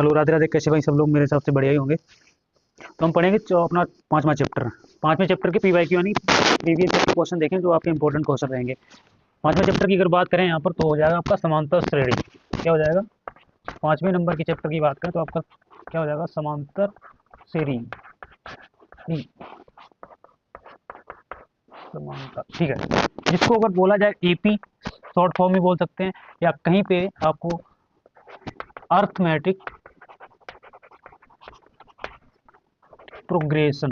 Hello, Radhe Radhe. कैसे भाई सब लोग? मेरे हिसाब से बढ़िया ही होंगे। तो हम पढ़ेंगे अपना पांचवा चैप्टर। पांचवें चैप्टर के पीवाईक्यू यानी प्रीवियस ईयर के क्वेश्चन देखें जो आपके इंपॉर्टेंट क्वेश्चन रहेंगे। पांचवें चैप्टर की अगर बात करें यहाँ पर तो हो जाएगा आपका समांतर श्रेणी। क्या हो जाएगा? पांचवें नंबर की चैप्टर की बात करें तो आपका क्या हो जाएगा? समांतर श्रेणी। समांतर, ठीक है। जिसको अगर बोला जाए एपी शॉर्ट फॉर्म में बोल सकते हैं, या कहीं पे आपको अर्थमेटिक प्रोग्रेशन।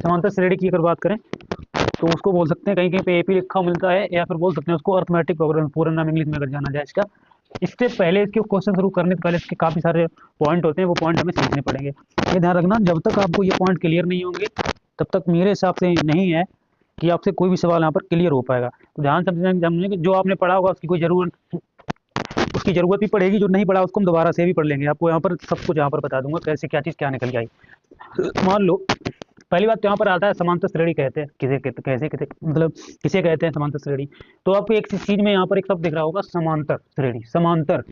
समांतर श्रेणी की अगर बात करें तो उसको बोल सकते हैं, कहीं कहीं पे एपी लिखा मिलता है, या फिर बोल सकते हैं उसको अर्थमेटिक प्रोग्रेशन, पूरा नाम इंग्लिश में अगर जाना जाए इसका। इससे पहले इसके क्वेश्चन शुरू करने से पहले इसके काफ़ी सारे पॉइंट होते हैं, वो पॉइंट हमें समझने पड़ेंगे। ये ध्यान रखना, जब तक आपको ये पॉइंट क्लियर नहीं होंगे तब तक मेरे हिसाब से नहीं है कि आपसे कोई भी सवाल यहाँ पर क्लियर हो पाएगा। तो ध्यान समझने कि जो आपने पढ़ा होगा उसकी ज़रूरत भी पड़ेगी, जो नहीं पढ़ा उसको हम दोबारा से भी पढ़ लेंगे। आपको यहाँ पर सब कुछ यहाँ पर बता दूंगा कैसे क्या चीज़ क्या निकल के आई। मान लो पहली बात तो यहाँ पर आता है समांतर श्रेणी कहते हैं किसे कहते कैसे कहते मतलब किसे कहते हैं समांतर श्रेणी। तो आपको एक चीज में यहाँ पर एक शब्द दिख रहा होगा, समांतर श्रेणी। समांतर,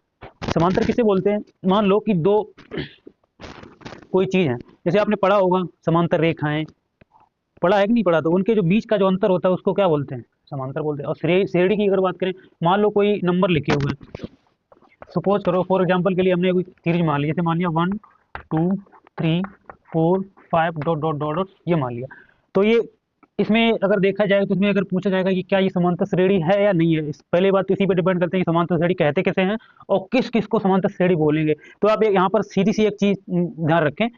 समांतर किसे बोलते हैं? मान लो कि दो कोई चीज है, जैसे आपने पढ़ा होगा समांतर रेखाएं, पढ़ा है कि नहीं पढ़ा? तो उनके जो बीच का जो अंतर होता है उसको क्या बोलते हैं? समांतर बोलते हैं। और श्रेणी की अगर बात करें, मान लो कोई नंबर लिखे हुए हैं, सपोज करो फॉर एग्जाम्पल के लिए हमने कोई सीरीज मान ली, जैसे मान लिया 1 2 3 4 5 डॉट डॉट डॉट डॉट, ये मान लिया। तो ये इसमें अगर देखा जाए तो इसमें अगर पूछा जाएगा कि क्या ये समांतर श्रेणी है या नहीं है, पहले बात तो इसी पे डिपेंड करते हैं कि समांतर श्रेणी कहते किसे हैं और किस किस को समांतर श्रेणी बोलेंगे। तो आप यहाँ पर सीधी सी एक चीज ध्यान रखें,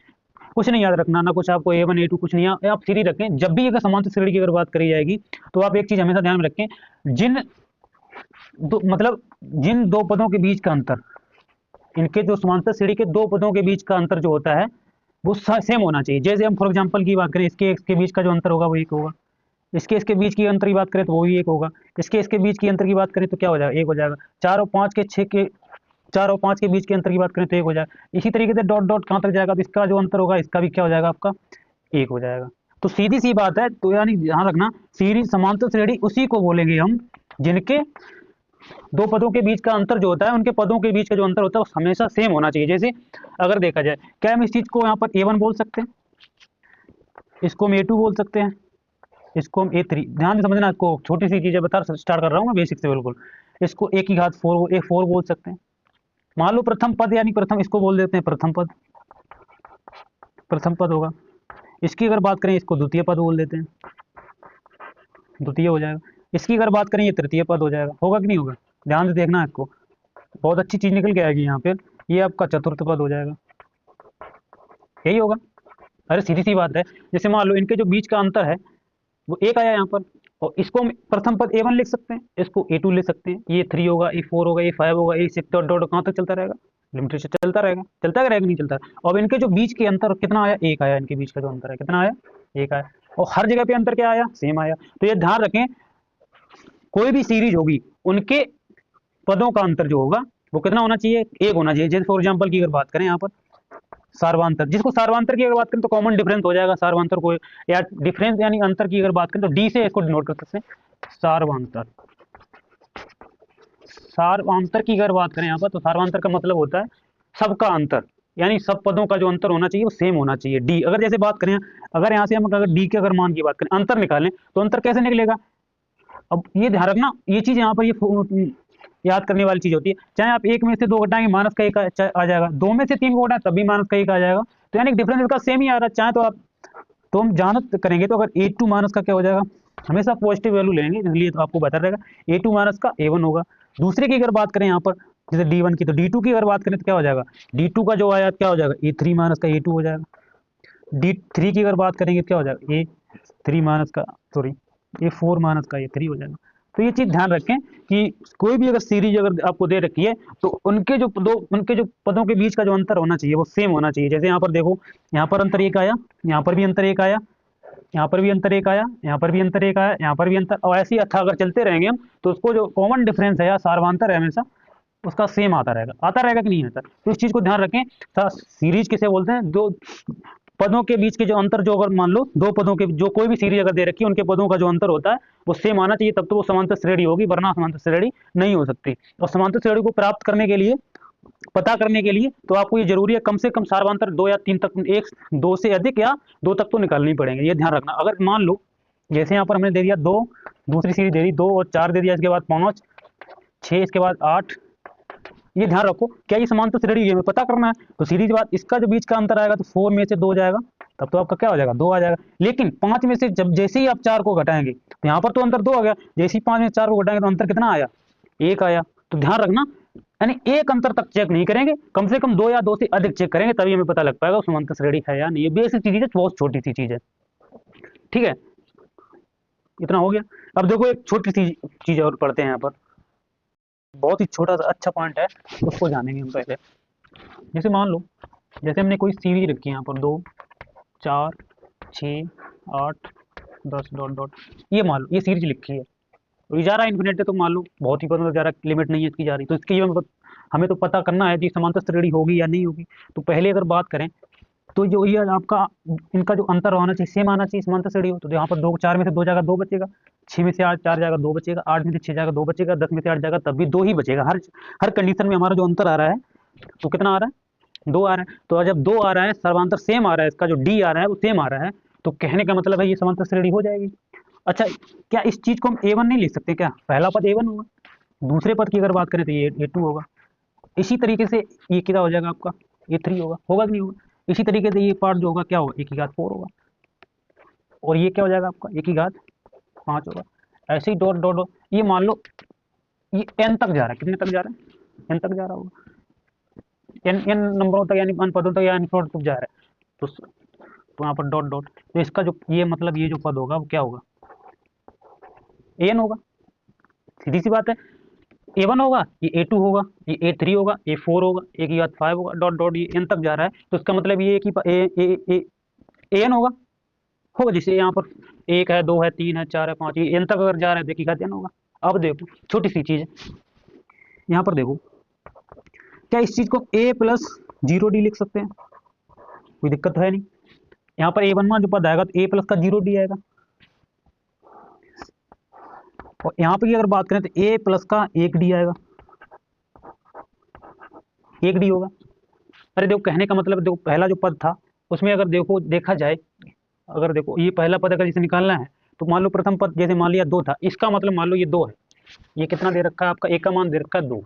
कुछ नहीं याद रखना, ना कुछ आपको A1 A2 कुछ नहीं, आप सीधी रखें। जब भी अगर समांतर श्रेणी की अगर बात करी जाएगी तो आप एक चीज हमेशा ध्यान में रखें, जिन दो पदों के बीच का अंतर, इनके जो समांतर श्रेणी के दो पदों के बीच का अंतर जो होता है वो सेम होना चाहिए। जैसे हम फॉर एग्जांपल की बात करें, इसके बीच का जो अंतर होगा वो एक होगा, इसके बीच की अंतर की बात करें तो वो भी एक होगा, इसके बीच की अंतर की बात करें तो क्या हो जाएगा? एक हो जाएगा। 4 और 5 के 6 के 4 और 5 के बीच के अंतर की बात करें तो एक हो जाएगा। इसी तरीके से डॉट डॉट कहाँ तक जाएगा तो इसका जो अंतर होगा इसका भी क्या हो जाएगा? आपका एक हो जाएगा। तो सीधी सी बात है। तो यानी ध्यान रखना, सीरीज समांतर श्रेणी उसी को बोलेंगे हम जिनके दो पदों के बीच का अंतर जो होता है, उनके पदों के बीच का जो अंतर होता है वो हमेशा सेम होना चाहिए। जैसे अगर देखा जाए, क्या हम इस चीज को यहाँ पर A1 बोल सकते हैं, इसको हम A2 बोल सकते हैं, इसको हम A3। ध्यान से समझना, इसको छोटी सी चीजें बता स्टार्ट कर रहा हूँ मैं बेसिक से बिल्कुल। इसको A की घात 4 बोल सकते हैं। मान लो प्रथम पद यानी प्रथम, इसको बोल देते हैं प्रथम पद, प्रथम पद होगा। इसकी अगर बात करें इसको द्वितीय पद बोल देते हैं, द्वितीय हो जाएगा। इसकी अगर बात करें ये तृतीय पद हो जाएगा। होगा कि नहीं होगा? ध्यान से देखना, इसको बहुत अच्छी चीज निकल के आएगी यहाँ पे, ये आपका चतुर्थ पद हो जाएगा। यही होगा। अरे सीधी सी बात है। जैसे मान लो इनके जो बीच का अंतर है वो एक आया यहाँ पर, और इसको हम प्रथम पद A1 लिख सकते हैं, इसको A2 लिख सकते हैं। ये 3 होगा, ये 4 होगा, ये 5 होगा, ये 6 डॉट डॉट कहाँ तक चलता रहेगा? लिमिटेड से चलता रहेगा। चलता रहेगा नहीं चलता? और इनके जो बीच के अंतर कितना आया? एक आया। इनके बीच का जो अंतर है कितना आया? एक आया। और हर जगह पे अंतर क्या आया? सेम आया। तो ये ध्यान रखें, कोई भी सीरीज होगी उनके पदों का अंतर जो होगा वो कितना होना चाहिए? एक होना चाहिए। जैसे फॉर एग्जाम्पल की अगर बात करें यहाँ पर सार्वंतर, जिसको सार्वंतर की अगर बात करें तो कॉमन डिफरेंस हो जाएगा सार्वंतर को, या डिफरेंस यानी अंतर की अगर बात करें तो डी से इसको डिनोट कर सकते हैं, सार्वंतर। सार्वंतर की अगर बात करें यहाँ पर तो सार्वंतर का मतलब होता है सबका अंतर, यानी सब पदों का जो अंतर होना चाहिए वो सेम होना चाहिए। डी अगर जैसे बात करें, अगर यहाँ से हम अगर डी के अगर मान की बात करें, अंतर निकालें तो अंतर कैसे निकलेगा? अब ये ध्यान रखना, ये चीज यहाँ पर ये याद करने वाली चीज होती है। चाहे आप एक में से दो घटाएंगे माइनस का एक आ जाएगा, दो में से तीन को घटाएं तब भी माइनस का एक आ जाएगा। तो यानी डिफरेंस इसका सेम ही आ रहा है। चाहे तो आप तो हम जानत करेंगे तो अगर A2 माइनस का क्या हो जाएगा, हमेशा पॉजिटिव वैल्यू लेंगे, इसलिए तो आपको बता रहेगा A2 माइनस का A1 होगा। दूसरे की अगर बात करें यहाँ पर जैसे D1 की, तो D2 की अगर बात करें तो क्या हो जाएगा? D2 का जो आया क्या हो जाएगा? A3 माइनस का A2 हो जाएगा। D3 की अगर बात करेंगे क्या हो जाएगा? A3 माइनस का सॉरी A4 माइनस का A3 हो जाएगा। तो ये चीज ध्यान रखें कि कोई भी अगर सीरीज अगर आपको दे रखी है तो उनके जो पदों के बीच का जो अंतर होना चाहिए वो सेम होना चाहिए। जैसे यहाँ पर देखो, यहाँ पर अंतर एक आया, यहाँ पर भी अंतर एक आया, यहाँ पर भी अंतर एक आया, यहाँ पर भी अंतर एक आया, यहाँ पर भी अंतर, और ऐसे ही अच्छा अगर चलते रहेंगे हम तो उसको जो कॉमन डिफरेंस है या सार्वंतर है हमेशा उसका सेम आता रहेगा कि नहीं आता? तो इस चीज को ध्यान रखें। सीरीज किसे बोलते हैं? पदों के बीच के जो अंतर, जो अगर मान लो दो पदों के जो कोई भी सीरीज अगर दे रखी है उनके पदों का जो अंतर होता है वो सेम आना चाहिए, तब तो वो समांतर श्रेणी होगी, वरना समांतर श्रेणी नहीं हो सकती। और समांतर श्रेणी को प्राप्त करने के लिए, पता करने के लिए तो आपको ये जरूरी है कम से कम सार्वधातुक 2 या 3 तक, एक 2 से अधिक या 2 तक तो निकालनी पड़ेंगे, ये ध्यान रखना। अगर मान लो जैसे यहाँ पर हमने दे दिया 2, दूसरी सीरीज दे दी 2 और 4 दे दिया, इसके बाद 5, 6, इसके बाद 8, ये ध्यान रखो क्या ये समांतर श्रेणी है, हमें पता करना है। तो सीधी सी बात, इसका जो बीच का अंतर आएगा तो 4 में से 2 जाएगा, तब तो आपका क्या हो जाएगा 2 आ जाएगा। लेकिन 5 में से जब जैसे ही आप 4 को घटाएंगे तो यहाँ पर तो अंतर 2 आ गया, जैसे ही 5 में 4 को घटाएंगे तो अंतर कितना आया, 1 आया। तो ध्यान रखना, यानी एक अंतर तक चेक नहीं करेंगे, कम से कम 2 या 2 से अधिक चेक करेंगे, तभी हमें पता लग पाएगा समांतर श्रेणी है या नहीं। ये बेसिक चीज है, बहुत छोटी सी चीज है, ठीक है। इतना हो गया। अब देखो एक छोटी सी चीज और पढ़ते हैं यहाँ पर, बहुत ही छोटा सा अच्छा पॉइंट है, उसको जानेंगे हम पहले। जैसे मान लो, जैसे हमने कोई सीरीज रखी है यहाँ पर 2, 4, 6, 8, 10 डॉट डॉट, ये मान लो ये सीरीज लिखी है, तो ये जा रहा है इन्फिनिट है, तो मान लो बहुत ही मतलब जा रहा है, लिमिट नहीं है इसकी जा रही, तो इसकी हमें तो पता करना है कि समांतर श्रेणी होगी या नहीं होगी। तो पहले अगर बात करें तो जो ये आपका इनका जो अंतर होना चाहिए सेम आना चाहिए, समांतर श्रेणी हो। तो यहाँ पर 2, 4 में से 2 जाएगा 2 बचेगा, 6 में से 8 4 जाएगा 2 बचेगा, 8 में से 6 जाएगा 2 बचेगा, 10 में से 8 जाएगा तब भी 2 ही बचेगा। हर कंडीशन में हमारा जो अंतर आ रहा है तो कितना आ रहा है, 2 आ रहा है। तो जब 2 आ रहा है, सर्वांतर सेम आ रहा है, इसका जो डी आ रहा है वो सेम आ रहा है, तो कहने का मतलब है ये समांतर श्रेणी हो जाएगी। अच्छा, क्या इस चीज को हम A1 नहीं लिख सकते क्या, पहला पद A1 होगा, दूसरे पद की अगर बात करें तो ये A2 होगा। इसी तरीके से ये क्या हो जाएगा आपका A3 होगा कि नहीं होगा। इसी तरीके से ये पार्ट जो होगा क्या होगा, ए की घात 4 होगा, और ये क्या हो जाएगा आपका ए की घात 5 होगा। ऐसे ही डॉट डॉट डॉट, ये मान लो ये n तक जा रहा है, कितने तक जा रहा है, n तक जा रहा होगा, n नंबरों तक यानी n पदों तक या n फ्लोट तक जा रहा है। तो यहाँ पर डॉट डॉट, तो इसका जो ये मतलब ये जो पद होगा वो क्या होगा, an होगा, सीधी सी बात है। A1 होगा, ये A2 होगा, ये A3 होगा, A4 होगा, ए की घात 5 होगा, डॉट डॉट ये n तक जा रहा है, तो इसका मतलब ये कि an होगा जिसे यहाँ पर 1 है, 2 है, 3 है, 4 है, 5, ये n तक अगर जा रहा है तो एक ही घात n होगा। अब देखो छोटी सी चीज है, यहाँ पर देखो क्या इस चीज को a+0d लिख सकते हैं, कोई दिक्कत तो है नहीं। यहाँ पर A1 में जो पद आएगा तो a+ का 0d आएगा, और यहाँ पे अगर बात करें तो a+ का 1d आएगा, 1d होगा। अरे देखो कहने का मतलब, देखो पहला जो पद था उसमें अगर देखा जाए, अगर देखो ये पहला पद अगर इसे निकालना है तो मान लो प्रथम पद जैसे मान लिया 2 था, इसका मतलब मान लो ये 2 है, ये कितना दे रखा है आपका, एक का मान दे रखा है 2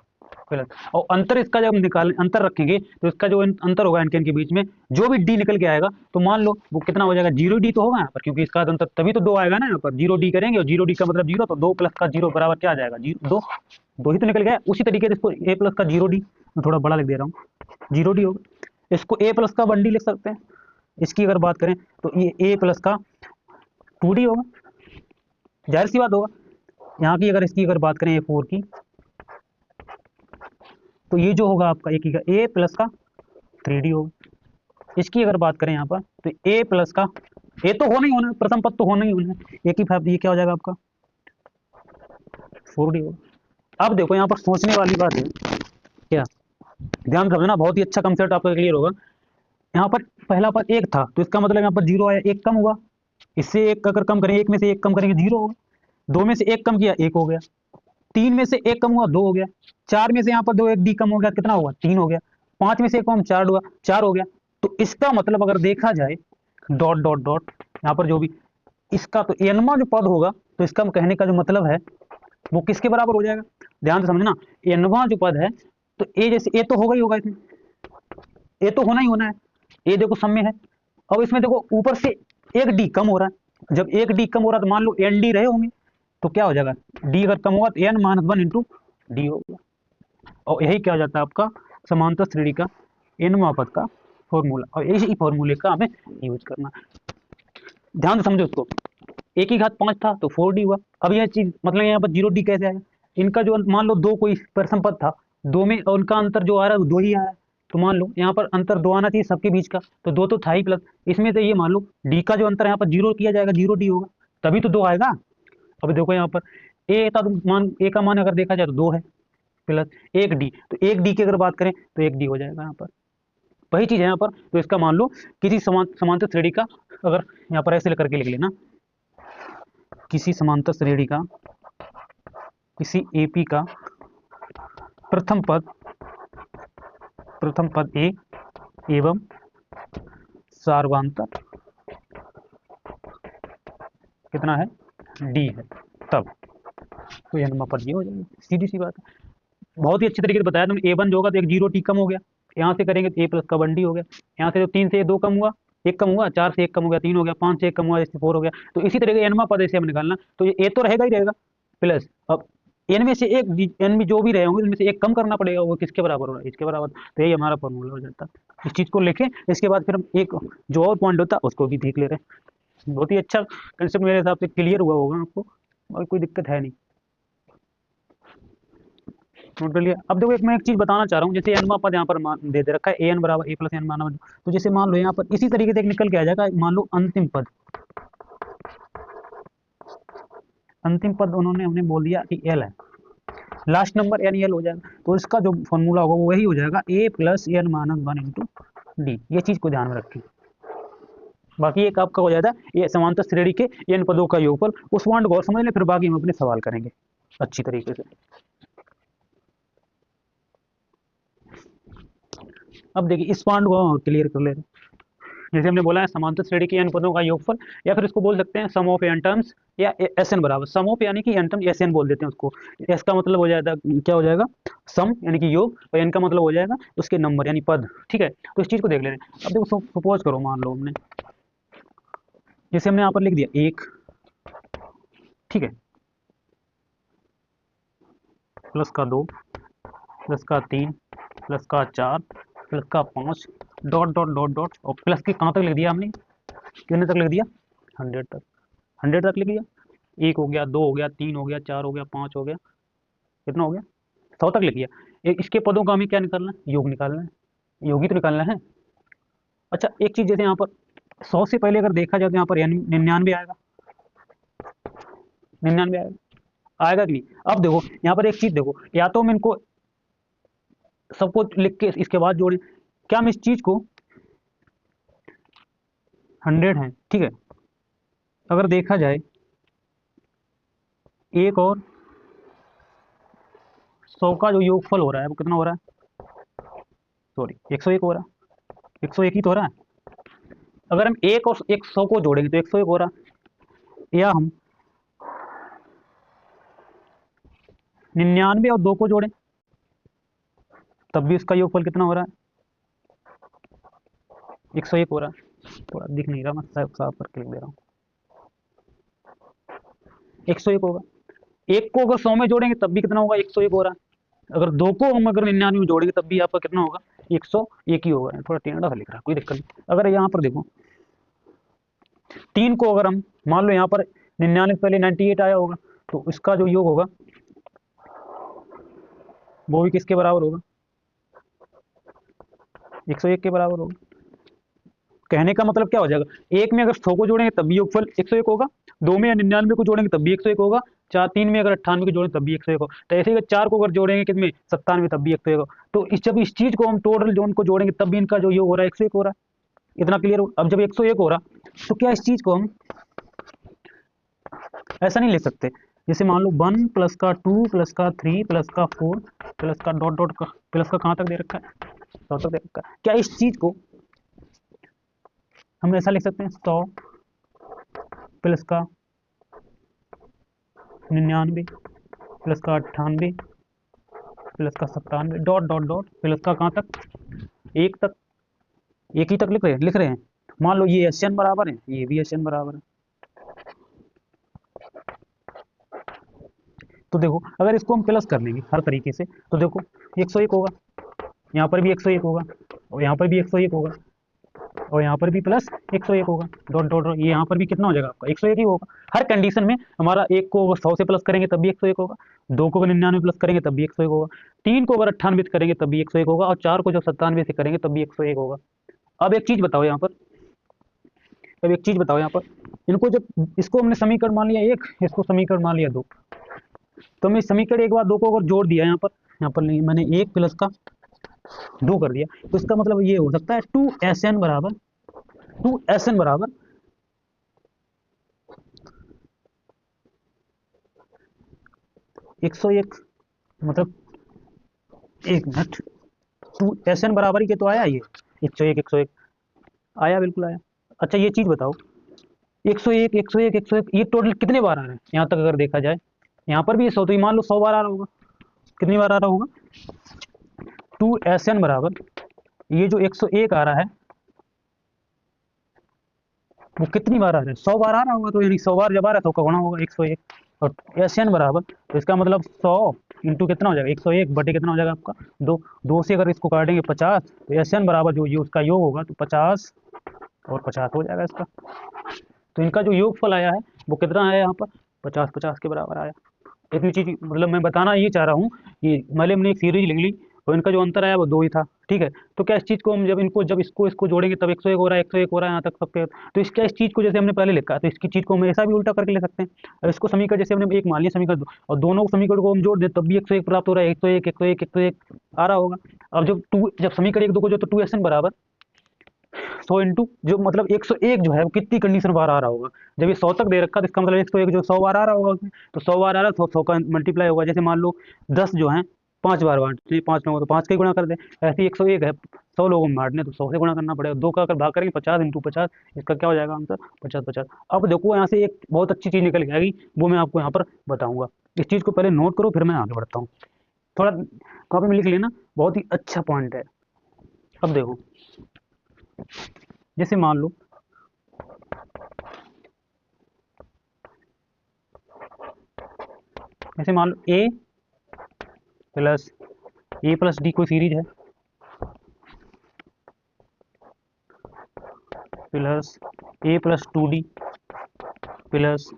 गलत, और अंतर इसका जब निकाल अंतर रखेंगे तो इसका जो अंतर होगा इनके बीच में जो भी डी निकल के आएगा तो मान लो वो कितना हो जाएगा, 0d तो होगा यहाँ पर, क्योंकि इसका अंतर तभी तो 2 आएगा ना यहाँ पर, 0d करेंगे और 0d का मतलब 0, तो 2 + का 0 बराबर क्या आ जाएगा, 2 ही तो निकल गया। उसी तरीके से इसको a+ का 0d, मैं थोड़ा बड़ा लिख दे रहा हूँ, 0d होगा, इसको a+ का 1d लिख सकते हैं। इसकी अगर बात करें तो ये a+ का 2d होगा, जाहिर सी बात होगा। यहाँ की अगर इसकी अगर बात करें A4 की, तो ये जो होगा आपका a+ का 3d होगा। इसकी अगर बात करें यहाँ पर तो a+ का, ये तो होना ही होना है, प्रथम पद तो होना ही होना है, एक ही ये क्या हो जाएगा आपका 4d होगा। अब देखो यहाँ पर सोचने वाली बात है क्या, ध्यान समझना, बहुत ही अच्छा कंसेप्ट आपका क्लियर होगा। यहाँ पर पहला पद 1 था तो इसका मतलब यहाँ पर 0 आया, 1 कम हुआ, इससे 1 अगर कम करेंगे, 1 में से 1 कम करेंगे 0 होगा, 2 में से 1 कम किया 1 हो गया, 3 में से 1 कम हुआ 2 हो गया, 4 में से यहाँ पर 2 1 डी कम हो गया, कितना हुआ 3 हो गया, 5 में से 1 कम 4 हुआ 4 हो गया। तो इसका मतलब अगर देखा जाए डॉट डॉट डॉट, यहाँ पर जो भी इसका तो एनवा जो पद होगा तो इसका कहने का जो मतलब है वो किसके बराबर हो जाएगा, ध्यान से समझना, एनवा जो पद है तो ए जैसे ए तो होगा ही होगा, इसमें ए तो होना ही होना है, ये देखो सम में है। अब इसमें देखो ऊपर से 1 डी कम हो रहा है, जब 1 डी कम हो रहा है तो मान लो एन डी रहे होंगे, तो क्या हो जाएगा, डी अगर कम होगा तो n - 1 × डी होगा, और यही क्या हो जाता है आपका समांतर श्रेणी का nवां पद का फॉर्मूला, और इसी फॉर्मूले का हमें यूज करना है। ध्यान से समझो इसको, एक ही घात 5 था तो 4d हुआ। अब यह चीज मतलब यहाँ पर 0d कैसे आया, इनका जो मान लो 2 कोई प्रथम पद था, 2 में और उनका अंतर जो आ रहा है वो 2 ही आया, तो मान लो यहाँ पर अंतर 2 आना चाहिए सबके बीच का, तो 2 तो था ही प्लस, इसमें से ये मान लो डी का जो अंतर यहाँ पर 0 किया जाएगा, 0d होगा, तभी तो 2 आएगा। अब देखो यहाँ पर ए था तो मान ए का मान अगर देखा जाए तो 2 है प्लस 1d, तो 1d की अगर बात करें तो 1d हो जाएगा यहाँ पर, वही चीज़ है यहाँ पर। तो इसका मान लो किसी समांतर श्रेणी का, अगर यहाँ पर ऐसे करके लिख लेना, किसी समांतर श्रेणी का किसी एपी का प्रथम पद ए एवं सार्वंतर कितना है, डी है, तब तो यह नंबर पद ये हो जाएगी। सीधी सी बात है, बहुत ही अच्छी तरीके से बताया तुमने। ए1 जो होगा तो एक 0 टी कम हो गया, यहाँ से करेंगे तो ए प्लस का 1 डी हो गया, यहाँ से 3 से 2 कम हुआ, 1 कम हुआ, 4 से 1 कम हो गया 3 हो गया, 5 से 1 कम हुआ जैसे 4 हो गया। तो इसी तरीके से एनवा पद ऐसे हम निकालना, तो ये ए तो रहेगा ही रहेगा, प्लस अब एन में से एक, एन में जो भी रहे होंगे इनमें से एक कम करना पड़ेगा, वो किसके बराबर हो रहा है, इसके बराबर। तो यही हमारा फॉर्मूला हो जाता है। इस चीज़ को लिखें, इसके बाद फिर हम एक जो और पॉइंट होता है उसको भी देख ले रहे हैं। बहुत ही अच्छा कंसेप्ट मेरे हिसाब से क्लियर हुआ होगा आपको, और कोई दिक्कत है नहीं। नोट कर लिया। अब देखो, मैं एक चीज बताना चाह रहा हूँ, जैसे एनवा पद यहाँ पर दे रखा है, एन बराबर ए प्लस एन माना, तो जैसे मान लो यहाँ पर इसी तरीके से एक निकल के आ जाएगा, मान लो अंतिम पद उन्होंने हमने बोल दिया कि एल है, लास्ट नंबर एन एल हो जाएगा, तो इसका जो फॉर्मूला होगा वो वही हो जाएगा A plus N minus 1 into D. ये चीज को ध्यान में रखें। बाकी एक आपका हो जाता है ये समांतर श्रेणी के एन पदों का योगफल। उस पॉइंट को और समझ लें, फिर बाकी हम अपने सवाल करेंगे अच्छी तरीके से। अब देखिए इस पॉइंट को क्लियर कर ले रहे हैं। जैसे हमने बोला है समांतर श्रेणी के एन पदों का योगफल, या फिर इसको बोल सकते हैं सम ऑफ एन टर्म्स, या एस एन बराबर सम ऑफ, यानी कि एन टर्म एस एन बोल देते हैं उसको। एस का मतलब हो जाएगा, क्या हो जाएगा, सम यानी कि योग, और एन का मतलब हो जाएगा उसके नंबर यानी पद। ठीक है, तो इस चीज को देख ले रहे हैं। अब देखो सपोज करो, मान लो हमने, जैसे हमने यहाँ पर लिख दिया 1, ठीक है, प्लस का 2, प्लस का 3, प्लस का 4, प्लस का 5, डॉट डॉट डॉट डॉट, और प्लस के कहाँ तक लिख दिया हमने, कितने तक लिख दिया, 100 तक, 100 तक लिख दिया। 1 हो गया, 2 हो गया, 3 हो गया, 4 हो गया, 5 हो गया, कितना हो गया, 100 तक लिख दिया। इसके पदों का हमें क्या निकालना है, योग निकालना है, योग ही तो निकालना है। अच्छा एक चीज, जैसे यहाँ पर 100 से पहले अगर देखा जाए तो यहाँ पर 99 आएगा, 99 आएगा कि नहीं। अब देखो यहाँ पर एक चीज देखो, या तो हम इनको सबको लिख के इसके बाद जोड़ें, क्या हम इस चीज को 100 है, ठीक है, अगर देखा जाए एक और 100 का जो योगफल हो रहा है वो कितना हो रहा है, सॉरी 101 हो रहा है, 101 ही तो हो रहा है। अगर हम एक और 100 को जोड़ेंगे तो 101 हो रहा है, या हम 99 और 2 को जोड़ें तब भी इसका योगफल कितना हो रहा है, 101 हो रहा है। थोड़ा दिख नहीं रहा, मैं साफ करके लिख दे रहा हूँ, 101 होगा। एक को अगर 100 में जोड़ेंगे तब भी कितना होगा, 101 हो रहा है। अगर 2 को हम अगर 99 में जोड़ेंगे तब भी आपका कितना होगा, 101 ही होगा। थोड़ा टेढ़ा सा लिख रहा है, कोई दिक्कत नहीं। अगर यहाँ पर देखो 3 को अगर हम मान लो यहाँ पर 99 पहले 98 आया होगा, तो इसका जो योग होगा वो भी किसके बराबर होगा, 101 के बराबर होगा। कहने का मतलब क्या हो जाएगा, एक में अगर 100 को जोड़ेंगे तब भी योगफल 101 होगा, 2 में या 99 को जोड़ेंगे तब भी 101 होगा, 3 में अगर 98 को जोड़ें तब भी 101 होगा। तो ऐसे ही 4 को अगर जोड़ेंगे कितने 97 तब भी 101 होगा। तो जब इस चीज को हम टोटल जोन को जोड़ेंगे तब भी इनका जो योग हो रहा है 101 हो रहा है। इतना क्लियर हो। अब जब 101 हो रहा तो क्या इस चीज को हम ऐसा नहीं लिख सकते, जैसे मान लो 1 प्लस का 2 प्लस का 3 प्लस का 4 प्लस का डॉट डॉट का प्लस का कहाँ तक दे रखा है, 100 तक दे रखा है। क्या इस चीज को हम ऐसा लिख सकते हैं 100 प्लस का 99 प्लस का 98 प्लस का 97 डॉट डॉट डॉट प्लस का कहाँ तक, 1 तक, 1 ही तक लिख रहे हैं। मान लो ये एस एन बराबर है, ये भी एस एन बराबर है। तो देखो अगर इसको हम प्लस कर लेंगे हर तरीके से, तो देखो 101 होगा, यहाँ पर भी 101 होगा, और यहाँ पर भी 101 होगा, और यहाँ पर भी प्लस 101 होगा, डॉट डॉट डॉट, ये यहाँ पर भी कितना हो जाएगा आपका 101 ही होगा। हर कंडीशन में हमारा 1 को 100 से प्लस करेंगे तब भी 101 होगा, 2 को 99 प्लस करेंगे तब भी 101 होगा, 3 को अगर 98 करेंगे तब भी 101 होगा, और 4 को जब 97 से करेंगे तब भी 101 होगा। अब एक चीज बताओ यहाँ पर, इनको जब इसको हमने समीकरण मान लिया 1, इसको समीकरण मान लिया 2, तो मैं समीकरण एक बार 2 को अगर जोड़ दिया यहाँ पर नहीं, मैंने 1 प्लस का 2 कर दिया, तो इसका मतलब ये हो सकता है 2SN बराबर 2SN बराबर 101, मतलब 1 मिनट, 2SN बराबर ही के तो आया ये 101 आया, बिल्कुल आया। अच्छा ये चीज बताओ, 101 101 101 ये टोटल कितने बार आ रहे हैं यहाँ तक अगर देखा जाए, यहाँ पर भी ये 100, तो ये मान लो 100 बार आ रहा होगा, कितनी बार आ रहा होगा 2SN बराबर ये जो 101 आ रहा है वो कितनी बार आ रहा है, 100 बार आ रहा होगा, तो यानी 100 बार जब आ रहा है तो का गुणा होगा 101, और SN बराबर, तो इसका मतलब 100 इंटू कितना हो जाएगा 101 बटे कितना हो जाएगा आपका 2, 2 से अगर इसको काटेंगे 50, तो SN बराबर जो ये उसका योग होगा तो 50 और 50 हो जाएगा इसका, तो इनका जो योगफल आया है वो कितना आया यहाँ पर 50 50 के बराबर आया। एक चीज मतलब मैं बताना ये चाह रहा हूँ कि पहले हमने एक सीरीज लिख ली और इनका जो अंतर आया वो 2 ही था, ठीक है। तो क्या इस चीज़ को हम जब इसको इसको जोड़ेंगे तब 101 हो रहा है, 101 हो रहा है यहाँ तक सबके, तो इस चीज़ को जैसे हमने पहले लिखा तो इसकी चीज़ को हम ऐसा भी उल्टा करके ले सकते हैं, और इसको समीकरण जैसे हमने एक मान लिया समीकरण और दोनों समीकरण को हम जोड़ दें तब भी 101 प्राप्त हो रहा है, 101 101 101 आ रहा होगा। अब जब समीकरण 1 2 को जो, तो 2SN बराबर 100 इंटू जो मतलब 101 जो है वो कितनी कंडीशन बार आ रहा होगा, जब ये 100 तक दे रखा तो इसका मतलब 101 जो 100 बार आ रहा होगा उसमें, तो 100 बार आ रहा है तो 100 का मल्टीप्लाई होगा, जैसे मान लो 10 जो है 5 बार बांटते हैं, 5 लोगों तो 5 का ही गुणा कर दें, ऐसे ही 101 है 100 लोगों में बांटने तो 100 से गुणा करना पड़ेगा, 2 का अगर भाग करेंगे 50 इंटू 50, इसका क्या हो जाएगा आंसर 50 50। अब देखो यहाँ से एक बहुत अच्छी चीज़ निकल के आएगी, वो मैं आपको यहाँ पर बताऊँगा, इस चीज़ को पहले नोट करो फिर मैं आगे बढ़ता हूँ, थोड़ा कॉपी में लिख लेना, बहुत ही अच्छा पॉइंट है। अब देखो जैसे मान लो ए प्लस डी कोई सीरीज है, plus A plus 2D plus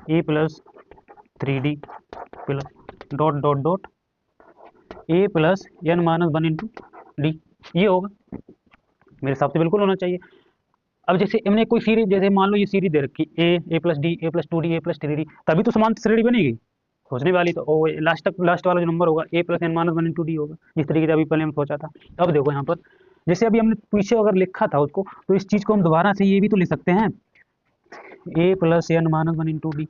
A plus 3D plus dot dot dot A plus N minus 1 into D, ये होगा मेरे हिसाब से बिल्कुल होना चाहिए। अब जैसे हमने कोई सीरीज, जैसे मान लो ये सीरीज दे रखी A plus D A plus 2D A plus 3D, तभी तो समांतर श्रेणी बनेगी सोचने वाली, तो ओ लास्ट वाला जो नंबर होगा A plus N minus 1 into D होगा, जिस तरीके से अभी पहले हम सोचा था। अब देखो यहाँ पर जैसे अभी हमने पीछे अगर लिखा था उसको, तो इस चीज़ को हम दोबारा से ये भी तो लिख सकते हैं A plus N minus 1 into D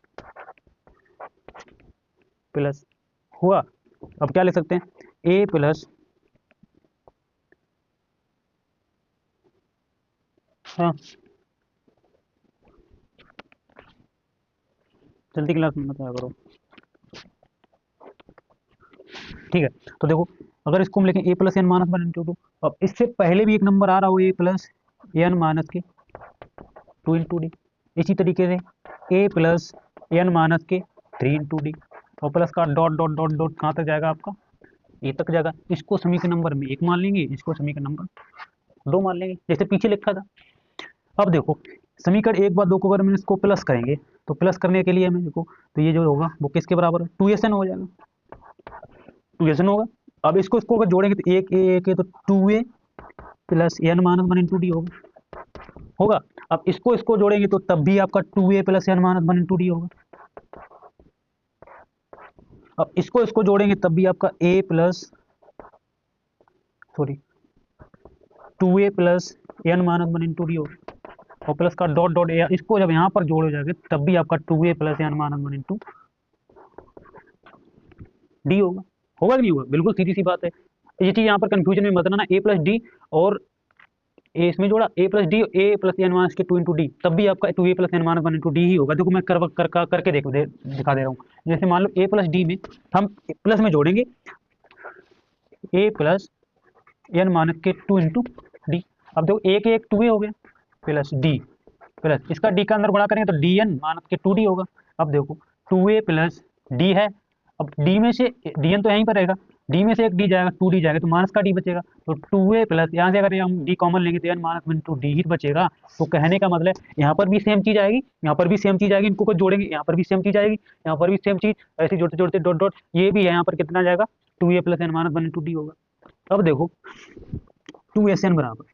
plus हुआ, अब क्या लिख सकते हैं ए प्लस हाँ जल्दी क्लास में बताया करो, ठीक है। तो देखो अगर इसको हम लिखें ए प्लस एन माइनस 1 इंटू 2, अब इससे पहले भी एक नंबर आ रहा हो ए प्लस एन माइनस के 2 इंटू डी, इसी तरीके से ए प्लस एन माइनस के 3 इंटू डी, और प्लस का डॉट डॉट डॉट डॉट कहाँ तक जाएगा आपका ए तक जाएगा, इसको समीकरण नंबर में 1 मान लेंगे, इसको समीकरण नंबर 2 मान लेंगे जैसे पीछे लिखा था। अब देखो समीकरण 1 बार 2 को अगर हम इसको प्लस करेंगे तो प्लस करने के लिए हमें देखो, तो ये जो होगा वो किसके बराबर है 2SN हो जाएगा, 2SN होगा। अब इसको अगर जोड़ेंगे तो एक है तो 2A plus N minus 1 into D होगा। अब इसको जोड़ेंगे तो तब भी आपका 2A plus N minus 1 into D होगा। अब इसको जोड़ेंगे तब भी आपका A plus 2A plus N minus 1 into D होगा, और प्लस का डॉट डॉट इसको जब यहाँ पर जोड़े जाएंगे तब भी आपका 2A plus N minus 1 into D होगा, होगा कि नहीं होगा, बिल्कुल सीधी सी बात है। ये चीज़ यहाँ पर कंफ्यूजन में मत रहना, ए प्लस डी और ए इसमें जोड़ा A plus D A plus N minus के 2 इंटू डी, तब भी आपका 2A plus N minus 1 into D ही होगा। देखो मैं करके दिखा दे रहा हूँ, जैसे मान लो ए प्लस डी में हम प्लस में जोड़ेंगे ए प्लस एन माइनस के 2 इंटू डी, अब देखो एक 2A हो गया प्लस डी प्लस इसका डी का अंदर गुणा करेंगे तो डी एन माइनस के 2D होगा। अब देखो 2A प्लस डी है, अब डी में से डी एन तो यहीं पर रहेगा, डी में से एक डी जाएगा 2D जाएगा तो माइनस का डी बचेगा, तो 2A प्लस यहाँ से अगर हम डी कॉमन लेंगे तो एन माइनस 1 इंटू डी ही बचेगा। तो कहने का मतलब यहाँ पर भी सेम चीज़ आएगी, यहाँ पर भी सेम चीज़ आएगी, इनको कुछ जोड़ेंगे यहाँ पर भी सेम चीज़ आएगी, यहाँ पर भी सेम चीज़, ऐसे जोड़ते जोड़ते डॉट डॉट ये भी है, यहाँ पर कितना जाएगा 2A plus N minus 1 into D होगा। अब देखो 2SN बराबर,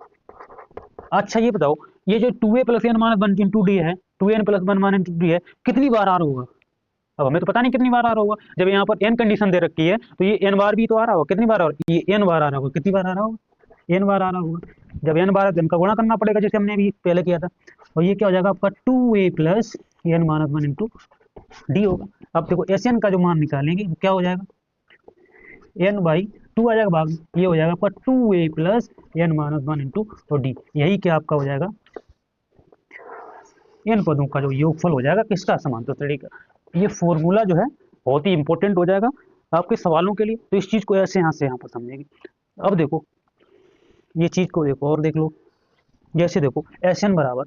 अच्छा ये बताओ ये जो 2A plus N minus 1 into D है, 2N plus 1 minus into D है, कितनी बार आर होगा अब हमें तो पता नहीं कितनी बार आ रहा होगा, जब यहाँ पर n कंडीशन दे रखी है तो ये n बार भी तो आ रहा होगा, कितनी बार आ रहा, ये n बार आ रहा होगा, कितनी बार आ रहा होगा, n बार आ रहा होगा। जब n बार है तो इनका गुणा करना पड़ेगा, जैसे हमने अभी पहले किया था, और ये क्या हो जाएगा आपका 2a plus n minus 1 into D होगा। अब देखो एस एन का जो मान निकालेंगे क्या हो जाएगा, n बाई 2 आ जाएगा भाग, ये हो जाएगा आपका 2a plus n minus 1 into D, यही क्या आपका हो जाएगा इन पदों का जो योगफल हो जाएगा किसका, समांतर श्रेणी का। ये फॉर्मूला जो है बहुत ही इंपॉर्टेंट हो जाएगा आपके सवालों के लिए, तो इस चीज को ऐसे यहाँ से यहाँ पर समझेंगे। अब देखो ये चीज को देखो और देख लो, जैसे देखो एस एन बराबर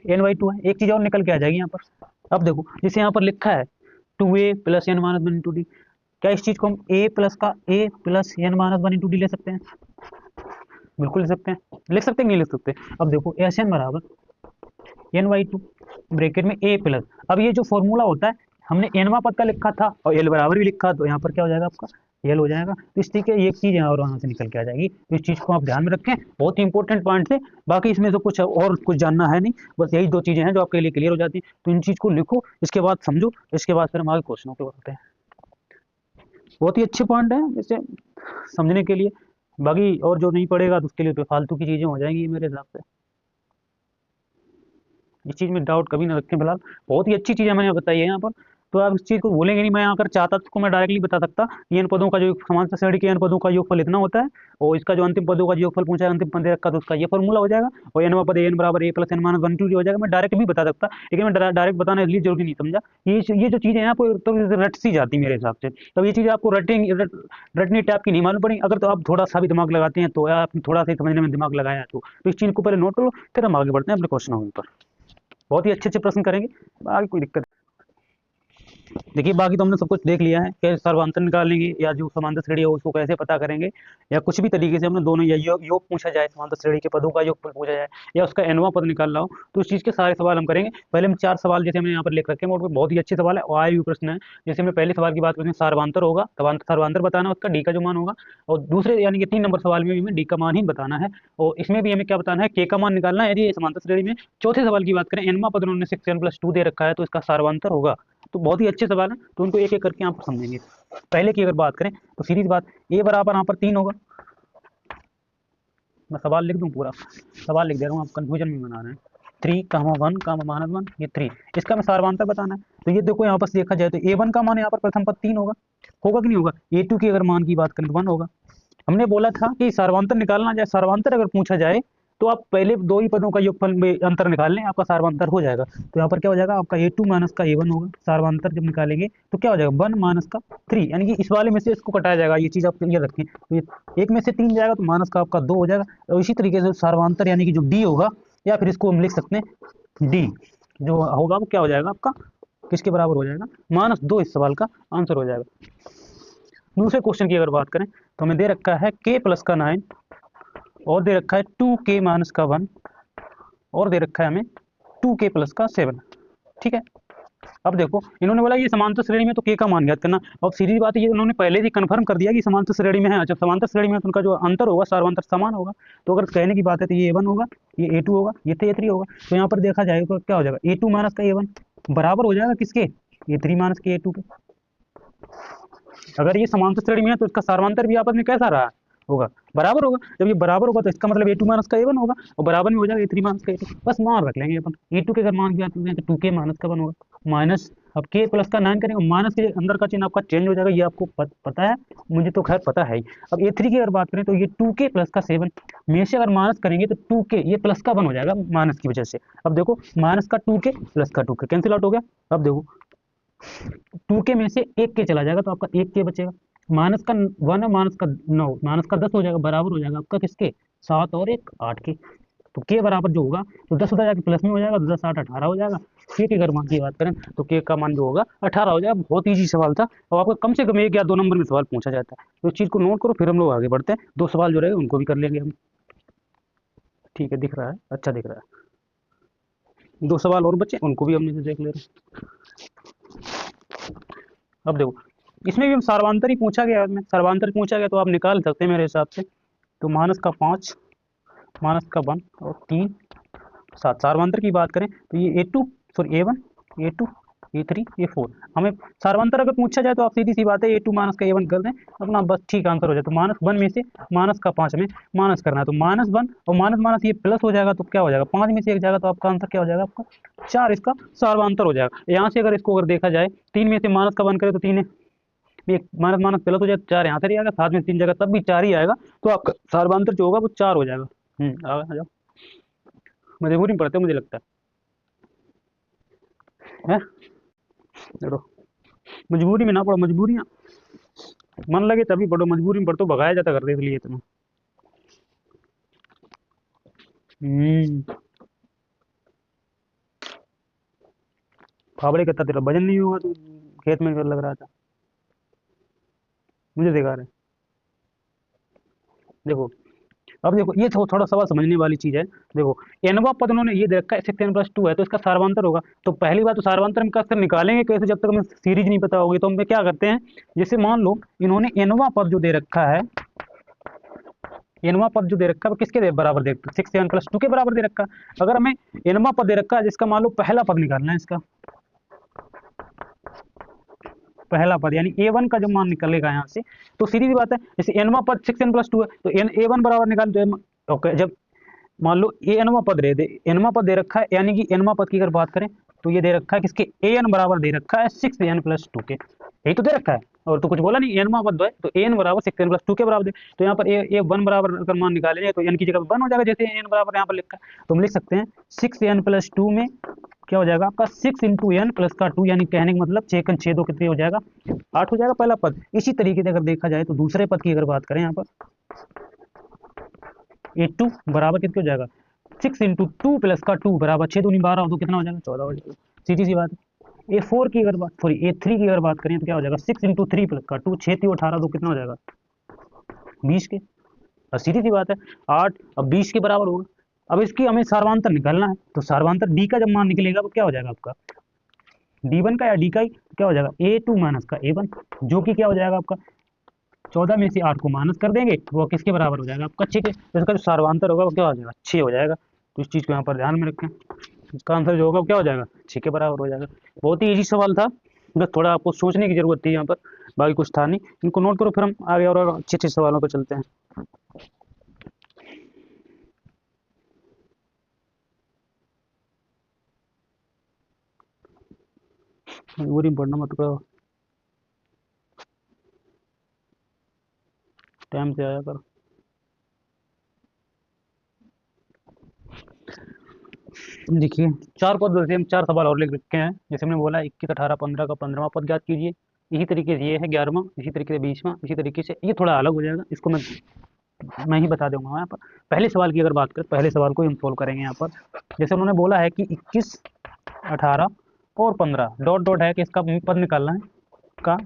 n बाई 2 है, एक चीज और निकल के आ जाएगी यहाँ पर। अब देखो जैसे यहाँ पर लिखा है 2a plus n minus 1 into D, क्या इस चीज को हम a plus n minus 1 into D ले सकते हैं, बिल्कुल ले सकते हैं, लिख सकते हैं नहीं लिख सकते। अब देखो एस एन बराबर n बाई 2 ब्रैकेट में a प्लस, अब ये जो फॉर्मूला होता है हमने nवां पद का लिखा था और l बराबर भी लिखा, तो यहाँ पर क्या हो जाएगा आपका l हो जाएगा। तो इस तरीके एक चीज यहाँ और वहाँ से निकल के आ जाएगी, तो इस चीज को आप ध्यान में रखें, बहुत ही इंपॉर्टेंट पॉइंट है। बाकी इसमें तो कुछ और कुछ जानना है नहीं, बस यही दो चीजें हैं जो आपके लिए क्लियर हो जाती हैं, तो इन चीज को लिखो, इसके बाद समझो, इसके बाद फिर हम आगे क्वेश्चनों पे बढ़ते हैं। बहुत ही अच्छे पॉइंट है इसे समझने के लिए, बाकी और जो नहीं पड़ेगा तो उसके लिए तो फालतू की चीजें हो जाएंगी मेरे हिसाब से। इस चीज़ में डाउट कभी ना रखें फिलहाल, बहुत ही अच्छी चीज़ मैंने बताई है यहाँ पर, तो आप इस चीज़ को भूलेंगे नहीं। मैं अगर चाहता तो मैं डायरेक्टली बता सकता कि n पदों का जो समांतर श्रेणी के n पदों का योगफल इतना होता है, और इसका जो अंतिम पदों का योगफल पूछा है अंतिम पद रखा तो उसका ये फॉर्मूला हो जाएगा, और nवां पद n बराबर a प्लस n माइनस 1 हो जाएगा। मैं डायरेक्ट भी बता सकता, लेकिन मैं डायरेक्ट बताना इसलिए जरूरी नहीं समझा, ये जो चीज़ें हैं आपको तो रट सी जाती मेरे हिसाब से, तब ये चीज़ आपको रटनी टाइप की नहीं मालूम पड़ी, अगर तो आप थोड़ा सा भी दिमाग लगाते हैं तो आप थोड़ा सा समझने में दिमाग लगाया है, तो इस चीज़ को पहले नोट करो, फिर हम आगे बढ़ते हैं अपने क्वेश्चन पर। बहुत ही अच्छे अच्छे प्रश्न करेंगे, आगे कोई दिक्कत। देखिए बाकी तो हमने सब कुछ देख लिया है, कैसे सर्वांतर निकालेंगे या जो समांतर श्रेणी है उसको कैसे पता करेंगे, या कुछ भी तरीके से हमने दोनों या योग पूछा जाए, समांतर श्रेणी के पदों का योग पूछा जाए, या उसका nवां पद निकालना हो, तो उस चीज़ के सारे सवाल हम करेंगे। पहले हम 4 सवाल जैसे हमने यहाँ पर लिख रखे हैं, बहुत ही अच्छे सवाल है और आए हुए प्रश्न है। जैसे हमने पहले सवाल की बात करें सर्वांतर होगा, सर्वांतर बताना उसका डी का जो मान होगा, और दूसरे यानी कि 3 नंबर सवाल में भी हमें डी का मान ही बताना है, और इसमें भी हमें क्या बताना है, के का मान निकालना है। यदि समांतर श्रेणी में चौथे सवाल की बात करें nवां पद उन्होंने 6n+2 दे रखा है, तो इसका सर्वांतर होगा। तो बहुत ही अच्छे सवाल हैं, तो उनको एक एक करके आप समझेंगे। पहले की अगर बात करें तो सीधी बात, ए बराबर यहाँ पर 3 होगा, मैं सवाल लिख दूं पूरा, सवाल लिख दे रहा हूँ, आप कंफ्यूजन में बना रहे हैं। 3, 1, -1 ये 3, इसका मैं सारवांतर बताना है। तो ये देखो यहाँ पर देखा जाए तो a1 का मान यहाँ पर प्रथम पद 3 होगा कि नहीं होगा। a2 की अगर मान की बात करें तो 1 होगा। हमने बोला था कि सारवांतर निकालना जाए, सारवांतर अगर पूछा जाए तो आप पहले दो ही पदों का योगफल में अंतर निकाल लें, आपका सारवांतर हो जाएगा। तो यहाँ पर क्या हो जाएगा, आपका a2 माइनस का a1 होगा। सारवांतर जब निकालेंगे तो क्या हो जाएगा, 1 माइनस का 3, यानी कि इस वाले में से इसको कटाया जाएगा। ये चीज़ आप क्लियर रखें, तो एक में से 3 जाएगा तो माइनस का आपका 2 हो जाएगा। और इसी तरीके से सारवांतर यानी कि जो डी होगा, या फिर इसको हम लिख सकते हैं डी जो होगा वो क्या हो जाएगा आपका, किसके बराबर हो जाएगा, -2 इस सवाल का आंसर हो जाएगा। दूसरे क्वेश्चन की अगर बात करें तो हमें दे रखा है k प्लस का 9, और दे रखा है 2k माइनस का 1, और दे रखा है हमें 2k प्लस का 7। ठीक है, अब देखो इन्होंने बोला ये समांतर श्रेणी में तो k का मान ज्ञात करना। अब सीधी बात है, ये उन्होंने पहले ही कंफर्म कर दिया कि समांतर श्रेणी में है। अच्छा, समांतर श्रेणी में तो उनका जो अंतर होगा सारवांतर समान होगा। तो अगर कहने की बात है तो ये a1 होगा, ये a2 होगा, ये a3 होगा। तो यहाँ पर देखा जाएगा तो क्या हो जाएगा, a2 माइनस का a1 बराबर हो जाएगा किसके, a3 माइनस के a2 के। अगर ये समांतर श्रेणी में है तो इसका सारवांतर भी आपस में कैसा रहा होगा, बराबर होगा। जब ये बराबर होगा तो इसका मतलब a2 माइनस का a1 होगा, और बराबर में हो जाएगा a3 माइनस का a2। बस मान रख लेंगे अपन, a2 के अगर मान ज्ञात करते हैं तो 2k माइनस का 1 होगा, माइनस अब k प्लस का 9 करेंगे, माइनस के अंदर का चिन्ह आपका चेंज हो जाएगा। ये आपको पता है, मुझे तो खैर पता है ही। अब a3 की अगर बात करें तो ये 2k प्लस का 7 में से अगर माइनस करेंगे तो 2k ये प्लस का 1 हो जाएगा माइनस की वजह से। अब देखो माइनस का 2k प्लस का 2k कैंसिल आउट हो गया। अब देखो 2k में से 1k चला जाएगा तो आपका 1k बचेगा, माइनस का 1 है, माइनस का 9, माइनस का 10 हो जाएगा, बराबर हो जाएगा आपका किसके, 7 और 1 8 के। तो k बराबर जो होगा तो 10 उधर जाके प्लस में हो जाएगा, 10 8 18 हो जाएगा। k के अगर मान की बात करें तो k का मान जो होगा 18 हो जाएगा। बहुत ईजी सवाल था, और आपका कम से कम 1 या 2 नंबर में सवाल पूछा जाता है। तो इस चीज़ को नोट करो, फिर हम लोग आगे बढ़ते हैं। 2 सवाल जो रहेगा उनको भी कर लेंगे हम। ठीक है, दिख रहा है, अच्छा दिख रहा है। 2 सवाल और बचे, उनको भी हमने देख ले रहे हैं। अब देखो इसमें भी हम सर्वांतर ही पूछा गया, में सर्वांतर पूछा गया तो आप निकाल सकते हैं मेरे हिसाब से। तो माइनस का 5, माइनस का 1 और 3 7। सर्वांतर की बात करें तो ये a2 sorry a1 a2 A3 A4। हमें सार्वंतर अगर पूछा जाए तो आप सीधी सी बात है A2 माइनस का A1 कर दें, अपना बस ठीक आंसर हो जाए। तो -1 में से माइनस का 5 में माइनस करना है, तो -1 और माइनस माइनस ये प्लस हो जाएगा, तो क्या हो जाएगा 5 में से एक जाएगा, तो आपका आंसर क्या हो जाएगा आपका 4, इसका सार्वंतर हो जाएगा। यहाँ से अगर इसको अगर देखा जाए 3 में से माइनस का 1 करे तो 3 है, एक माइनस माइनस प्लस हो जाए, 4 यहाँ से ही आएगा, 7 में 3 जगह तब भी 4 ही आएगा, तो आपका सार्वंतर जो होगा वो 4 हो जाएगा। आ जाओ, मजबूरी में पढ़ते हो मुझे लगता है देखो, मजबूरी में ना पढ़ो, मजबूरियाँ मन लगे तभी पढ़ो, मजबूरी में पढ़ते हो भगाया जाता कर दे इसलिए तुम्हें। फावड़े करता तेरा वजन नहीं हुआ, तो खेत में लग रहा था, मुझे दिखा रहे। देखो अब देखो ये थोड़ा सवाल समझने वाली चीज है। देखो एनवा पद उन्होंने ये दे रखा है 6n+2 है, तो इसका सार्वंतर होगा। तो पहली बात तो सार्वंतर हम कैसे निकालेंगे कैसे, जब तक हमें सीरीज नहीं पता होगी। तो हम क्या करते हैं, जैसे मान लो इन्होंने एनवा पद जो दे रखा है, एनवा पद जो दे रखा है वो किसके बराबर दे रखा है, 6n+2 के बराबर दे रखा है। अगर हमें एनवा पद दे रखा है जिसका मान लो पहला पद निकालना है, इसका पहला पद यानी A1 का जो मान निकलेगा यहाँ से, तो सीधी सी बात है, जैसे एनवा पद 6n+2 है, तो A1 बराबर निकाल, तो ओके, जब मान लो ए एनवा पद एनवा पद दे रखा है, यानी कि एनवा पद की अगर बात करें तो ये दे रखा है किसके, एन बराबर दे रखा है 6n+2 के, यही तो दे रखा है, और तो कुछ बोला नहीं, एनवा पद है तो एन बराबर 6n+2 के बराबर दे। तो यहाँ पर ए 1 बराबर अगर मान निकालेंगे तो एन की जगह 1 हो जाएगा, जैसे एन बराबर यहाँ पर लिखा है, तो हम लिख सकते हैं 6n+2 में क्या हो जाएगा आपका 6 इंटू एन प्लस का 2, यानी कहने का मतलब 6 6 2 कितने हो जाएगा 8 हो जाएगा पहला पद। इसी तरीके से अगर देखा जाए तो दूसरे पद की अगर बात करें यहाँ पर A2 बराबर कितने हो जाएगा 6 इंटू 2 प्लस का 2 बराबर 6 दूनी 12 हो, तो कितना हो जाएगा 14 हो जाएगा, सीधी सी बात है। A4 की अगर बात सॉरी A3 की अगर बात करें तो क्या हो जाएगा 6 इंटू 3 प्लस का 2, 6 3 18 तो कितना हो जाएगा 20 के, और सीधी सी बात है 8 अब 20 के बराबर होगा। अब इसकी हमें सार्वंतर निकालना है, तो सार्वंतर डी का जब मान निकलेगा वो क्या हो जाएगा आपका D1 का या डी का ही, क्या हो जाएगा A2 माइनस का A1, जो कि क्या हो जाएगा आपका 14 में से 8 को माइनस कर देंगे तो वो किसके बराबर हो जाएगा आपका 6 के, तो इसका जो सार्वंतर होगा वो क्या हो जाएगा 6 हो जाएगा। तो इस चीज़ को यहाँ पर ध्यान में रखें, इसका आंसर जो होगा वो क्या हो जाएगा 6 के बराबर हो जाएगा। बहुत ही ईजी सवाल था, बस थोड़ा आपको सोचने की जरूरत थी यहाँ पर, बाकी कुछ था नहीं। इनको नोट करो, फिर हम आगे और अच्छे अच्छे सवालों पर चलते हैं। मजबूरी में पढ़ना मत करो, टाइम से आया करो। देखिए 4 पद वैसे हम 4 सवाल और लिख रखे हैं, जैसे हमने बोला 21 18 15 का 15वां पद ज्ञात कीजिए। इसी तरीके से ये है 11वां, इसी तरीके से 20वां, इसी तरीके से ये थोड़ा अलग हो जाएगा, इसको मैं ही बता दूंगा यहाँ पर। पहले सवाल की अगर बात करें, पहले सवाल को हम सोल्व करेंगे यहाँ पर। जैसे उन्होंने बोला है कि 21 18 और 15 डॉट डॉट है कि इसका पद निकालना है, का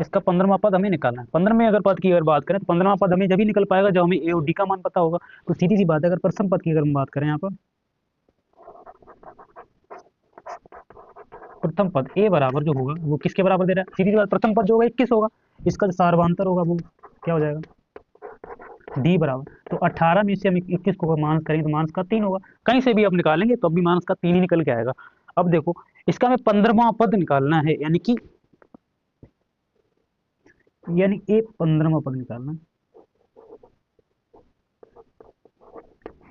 इसका 15वां पद हमें निकालना है। 15 में अगर पद की अगर बात करें तो 15वां पद हमें जब ही निकल पाएगा जब हमें ए और डी का मान पता होगा। तो सीधी सी बात है, अगर प्रथम पद की अगर हम बात करें यहाँ पर, प्रथम पद ए बराबर जो होगा वो किसके बराबर दे रहा है, सीधी सी बात प्रथम पद जो होगा 21 होगा, इसका जो सार्वंतर होगा वो क्या हो जाएगा डी बराबर। तो 18 में से हम 21 को माइनस करेंगे तो माइनस का 3 होगा, कहीं से भी आप निकालेंगे तो अब भी माइनस का 3 ही निकल के आएगा। अब देखो इसका हमें 15वां पद निकालना है, यानी कि ए 15वां पद निकालना है,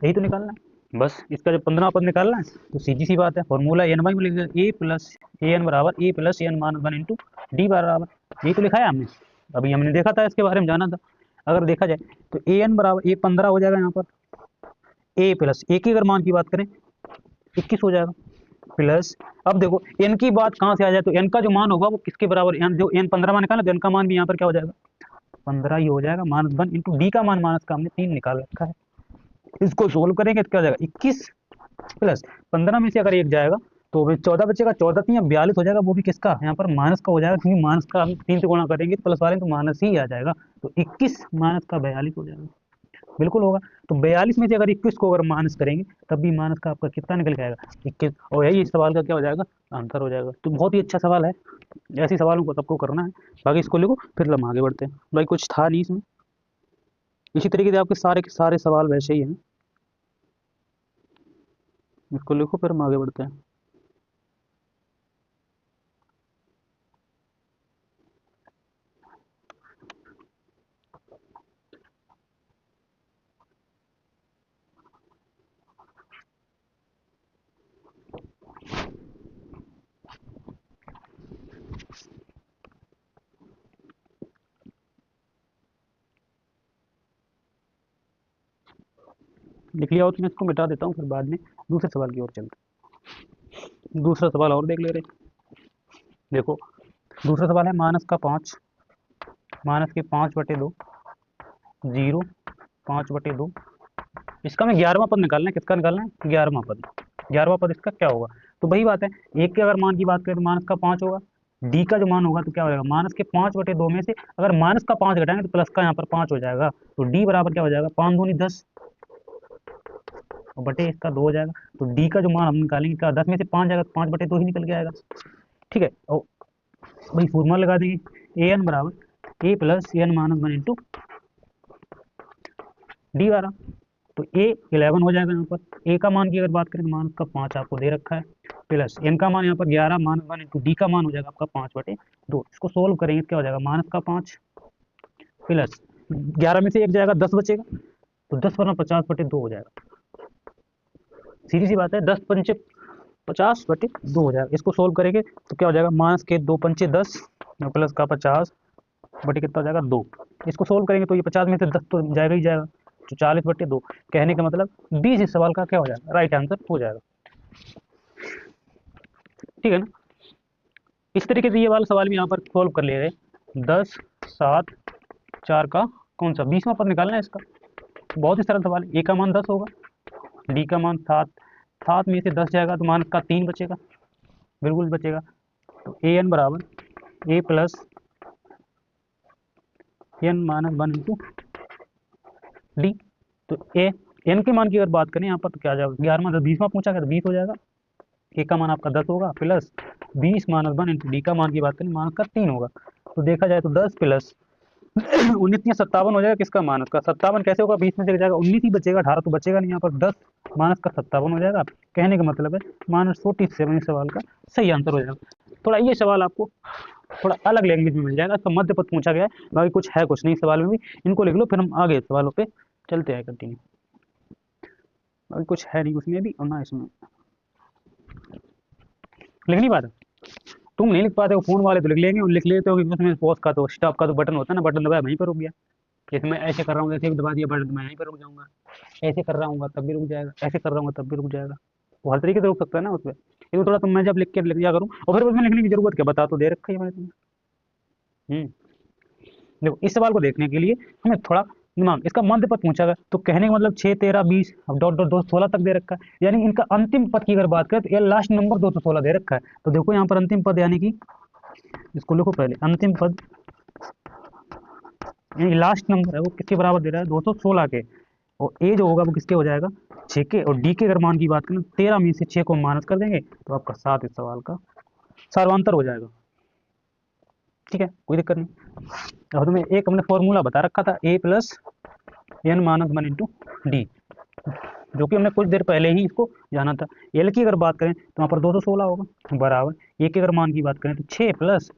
यही तो निकालना है बस। इसका जब 15वां पद निकालना है तो सीधी सी बात है, फॉर्मूला एन वाई में लिख दें, ए प्लस ए एन बराबर A plus N minus 1 into D बराबर, यही तो लिखा है हमने, अभी हमने देखा था, इसके बारे में जाना था। अगर देखा जाए तो ए एन बराबर ए 15 हो जाएगा यहाँ पर, ए प्लस ए की अगर मान की बात करें 21 हो जाएगा, प्लस अब देखो एन की बात कहाँ से आ जाए, तो एन का जो मान होगा वो किसके बराबर, एन जो एन 15 निकाला तो एन का मान भी यहाँ पर क्या हो जाएगा 15 ही हो जाएगा, माइनस 1 इंटू डी का मान माइनस का हमने 3 निकाल रखा है। इसको सोल्व करेंगे तो क्या हो जाएगा 21 प्लस 15 में से अगर एक जाएगा तो फिर 14 बचेगा, 14 3 42 हो जाएगा, वो भी किसका यहाँ पर माइनस का हो जाएगा, क्योंकि माइनस का हम 3 से गुणा करेंगे तो प्लस वाले तो माइनस ही आ जाएगा, तो 21 माइनस का 42 हो जाएगा, बिल्कुल होगा। तो 42 में से अगर 21 को अगर माइनस करेंगे तब भी माइनस का आपका कितना निकल के आएगा 21, और यही इस सवाल का क्या हो जाएगा आंसर हो जाएगा। तो बहुत ही अच्छा सवाल है, ऐसे सवालों को सबको करना है। बाकी इसको लिखो फिर हम आगे बढ़ते हैं, भाई कुछ था नहीं इसमें, इसी तरीके से आपके सारे के सारे सवाल वैसे ही हैं, इसको लिखो फिर हम आगे बढ़ते हैं। लिख लिया हो तो मैं इसको मिटा देता हूँ, फिर बाद में दूसरे सवाल की ओर चलते। दूसरा सवाल और देख ले रहे। देखो दूसरा सवाल है माइनस का 5, माइनस के 5/2, 0, 5/2। इसका हमें 11वां पद निकालना है। किसका निकालना है? 11वां पद। 11वां पद इसका क्या होगा? तो वही बात है, एक के अगर मान की बात करें तो माइनस का 5 होगा, डी का जो मान होगा तो क्या हो जाएगा? माइनस के 5/2 में से अगर माइनस का 5 घटाएंगे तो प्लस का यहाँ पर 5 हो जाएगा, तो डी बराबर क्या हो जाएगा? 5 दूनी 10 और बटे इसका 2 हो जाएगा। तो डी का जो मान हम निकालेंगे क्या? 10 में से 5 जाएगा तो 5/2 ही निकल के आएगा। ठीक है, और वही फॉर्मूला लगा देंगे, ए एन बराबर A plus N minus 1 into D 12। तो ए 11 हो जाएगा। यहाँ पर ए का मान की अगर बात करें तो माइनस का 5 आपको दे रखा है, प्लस एन का मान यहाँ पर 11 माइनस 1 इंटू डी का मान हो जाएगा आपका 5/2। इसको सोल्व करेंगे क्या हो जाएगा? माइनस का 5 प्लस 11 में से 1 जाएगा, 10 बचेगा, तो 10 वरना 50/2 हो जाएगा। सीधी सी बात है, 10 पंचे 50/2 हो जाएगा। इसको सोल्व करेंगे तो क्या हो जाएगा? माइनस के 2 पंचे 10 प्लस का 50 बटे कितना हो जाएगा? 2। इसको सोल्व करेंगे तो ये 50 में से 10 तो जाएगा ही जाएगा, तो 40/2। कहने का मतलब 20 इस सवाल का क्या हो जाएगा? राइट आंसर हो जाएगा। ठीक है ना? इस तरीके से ये वाला सवाल भी यहाँ पर सोल्व कर ले रहे। 10, 7, 4 का कौन सा 20वां पद निकालना है इसका। बहुत ही सरल सवाल है। ए का मान 10 होगा, डी का मान 7, 7 में से 10 जाएगा तो माइनस का 3 बचेगा, बिल्कुल बचेगा। तो ए एन बराबर A plus N minus 1 into D. तो ए एन के मान की अगर बात करें यहाँ पर तो क्या आ जाएगा? 11 10 20वां पूछा गया तो 20 हो जाएगा। ए का मान आपका 10 होगा, प्लस 20 माइनस 1 इंटू डी का मान की बात करें माइनस का 3 होगा। तो देखा जाए तो 10 प्लस 19 या 57 हो जाएगा। किसका? माइनस का। 57 कैसे होगा? 20 में से जाएगा 19 ही बचेगा, 18 तो बचेगा नहीं। यहाँ पर 10 माइनस का 57 हो जाएगा। कहने का मतलब है -47 इस सवाल का सही आंसर हो जाएगा। थोड़ा ये सवाल आपको थोड़ा अलग लैंग्वेज में मिल जाएगा, इसका मध्य पद पूछा गया है, बाकी कुछ है कुछ नहीं सवाल में भी। इनको लिख लो, फिर हम आगे सवालों पे चलते हैं कंटिन्यू। बाकी कुछ है नहीं उसमें भी और ना इसमें। लिख नहीं पाते तुम? नहीं लिख पाते हो, फोन वाले तो लिख लेंगे, और लिख लेते हो कि उसमें पॉज का तो स्टॉप का तो बटन होता है ना, बटन दबाया वहीं पर रुक गया। जैसे मैं ऐसे कर रहा हूँ, ऐसे भी दबा दिया बटन, मैं यहीं पर रुक जाऊंगा। ऐसे कर रहा हूँ तब भी रुक जाएगा, ऐसे कर रहा हूँ तब भी रुक जाएगा। वो हर तरीके से रुक सकता है ना उसमें। लेकिन थोड़ा तो मैं जब लिख दिया करूँ, और फिर उसमें लिखने की जरूरत क्या? बता तो दे रखा है मैंने तुम्हें। देखो इस सवाल को देखने के लिए हमें थोड़ा दिमाग, इसका मध्य पद पूछा गया तो कहने का मतलब 6, 13, 20 डॉट डॉट 216 तक दे रखा है। यानी इनका अंतिम पद की अगर बात करें तो ये लास्ट नंबर 216 दे रखा है। तो देखो यहाँ पर अंतिम पद यानी कि इसको लिखो पहले, अंतिम पद यानी लास्ट नंबर है वो किसके बराबर दे रहा है? 216 के। और ए जो होगा वो किसके हो जाएगा? 6 के। और डी के अगर मान की बात करें 13 में से 6 को माइनस कर देंगे तो आपका 7 इस सवाल का सर्वांतर हो जाएगा। ठीक है, कोई दिक्कत नहीं। और तुम्हें एक हमने फॉर्मूला बता रखा था, A plus N minus 1 into D, जो कि हमने कुछ देर पहले ही इसको जाना था। एल की अगर बात करें तो यहाँ पर 216 होगा बराबर। ए के अगर मान की बात करें तो 6 प्लस,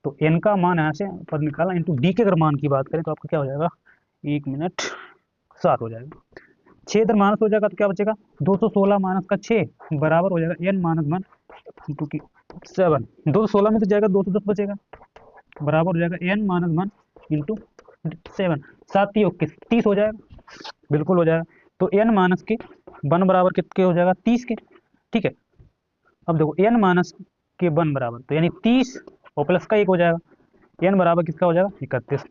तो एन का मान यहाँ से पद निकाला, इंटू डी के अगर मान की बात करें तो आपका क्या हो जाएगा? 1 मिनट 7 हो जाएगा। 6 इधर माइनस हो जाएगा तो क्या बचेगा? 216 माइनस का 6 बराबर हो जाएगा एन माइनस 1 इंटू की 7। 216 में से जाएगा 210 बचेगा, बराबर हो जाएगा एन माइनस 1 इंटू 7। 7 30 हो जाएगा, बिल्कुल हो जाएगा। तो एन माइनस के 1 बराबर कितने हो जाएगा? 30 के। ठीक है, अब देखो एन माइनस के 1 बराबर तो यानी 30 और प्लस का 1 हो जाएगा। एन बराबर किसका हो जाएगा? 31।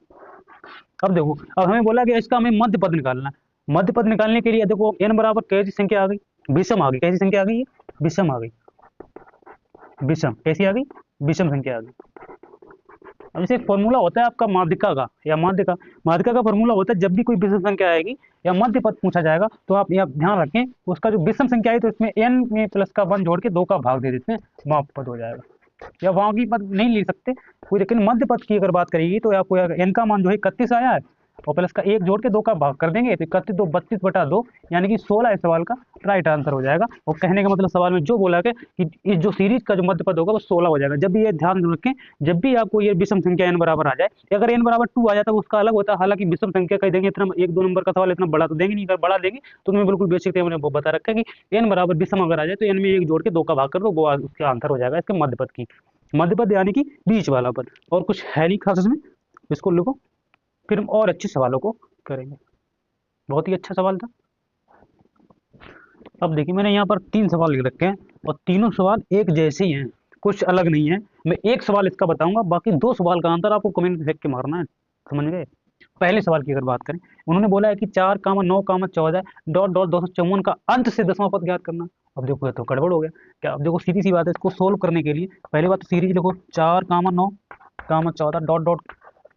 अब देखो, अब हमें बोला गया इसका हमें मध्य पद निकालना है। मध्य पद निकालने के लिए देखो एन बराबर कैसी संख्या आ गई? विषम आ गई। कैसी संख्या आ गई? विषम आ गई। विषम कैसी आ गई? विषम संख्या आ गई। अब जैसे फॉर्मूला होता है आपका माध्यिका का, या माध्यिका का फॉर्मूला होता है, जब भी कोई विषम संख्या आएगी या मध्य पद पूछा जाएगा तो आप यह ध्यान रखें, उसका जो विषम संख्या है तो इसमें एन में प्लस का 1 जोड़ के 2 का भाग दे देते हैं, वहाँ पद हो जाएगा। या वहाँ की पद नहीं ले सकते कोई, लेकिन मध्य पद की अगर बात करेगी तो आपको एन का मान जो है 31 आया है और प्लस का 1 जोड़ के 2 का भाग कर देंगे तो 31 2 32/2 यानी कि 16 इस सवाल का राइट आंसर हो जाएगा। और कहने का मतलब सवाल में जो बोला गया कि इस जो सीरीज का जो मध्य पद होगा वो 16 हो जाएगा। जब भी ये ध्यान रखें, जब भी आपको ये विषम संख्या एन बराबर आ जाए, अगर एन बराबर 2 आ जाता है उसका अलग होता है। हालांकि विषम संख्या कह देंगे, इतना 1-2 नंबर का सवाल इतना बड़ा तो देंगे नहीं, अगर बड़ा देंगे तो तुम्हें बिल्कुल बेसिक मैंने वो बता रखा है कि एन बराबर विषम अगर आ जाए तो एन में 1 जोड़ के 2 का भाग कर दो, वो उसका आंसर हो जाएगा इसके मध्य पद की। मध्य पद यानी कि बीच वाला पद, और कुछ है नहीं खास इसमें। इसको लिखो, फिर हम और अच्छे सवालों को करेंगे। बहुत ही अच्छा सवाल था। अब देखिए मैंने यहाँ पर 3 सवाल लिख रखे हैं और तीनों सवाल एक जैसे ही हैं, कुछ अलग नहीं है। मैं एक सवाल इसका बताऊंगा, बाकी 2 सवाल का आंसर आपको कमेंट में फेंक के मारना है, समझ गए। पहले सवाल की अगर बात करें, उन्होंने बोला है कि 4, 9, 14 डॉट डॉट 254 का अंत से 10वां पद ज्ञात करना। अब देखो ये तो गड़बड़ हो गया। क्या, अब देखो सीधी सी बात है, इसको सोल्व करने के लिए पहली बात तो सीरीज लिखो 4, 9, 14 डॉट डॉट